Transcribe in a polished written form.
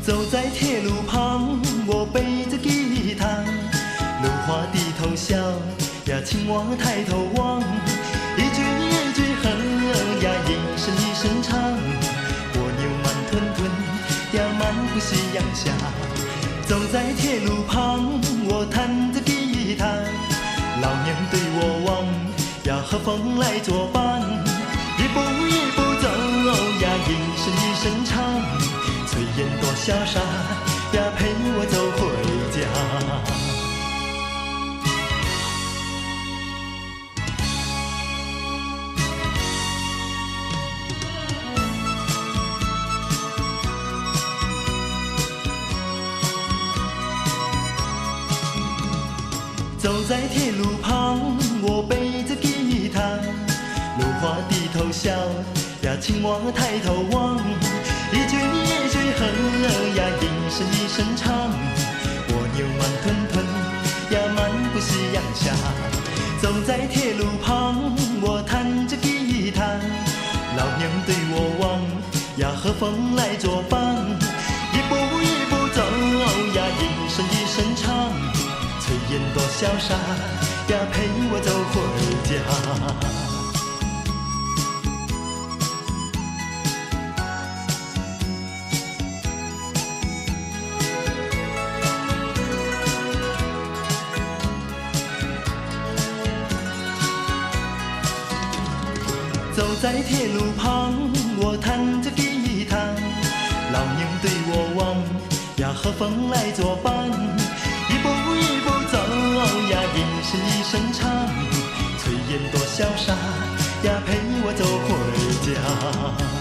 走在铁路旁，我背着吉他，路花低头笑呀，青蛙抬头望，一句一句和呀，一声一声唱。蜗牛慢吞吞呀，漫步夕阳下。走在铁路旁，我弹着吉他，老娘对我望呀，和风来作伴，一步一步走呀，一声一声唱。炊烟多潇洒呀，陪我走回家。走在铁路旁，我背着吉他，路花低头笑呀，青蛙抬头望，一句一句和呀，一声一声唱。蜗牛慢吞吞呀，漫步夕阳下。走在铁路旁，我弹着吉他，老娘对我望呀，和风来作伴，一步一步走呀，一声一声唱。炊烟多潇洒呀，陪我走回家。走在铁路旁，我弹着吉他，老娘对我望呀，和风来作伴，一步一步走呀，一声一声唱。炊烟多潇洒呀，陪我走回家。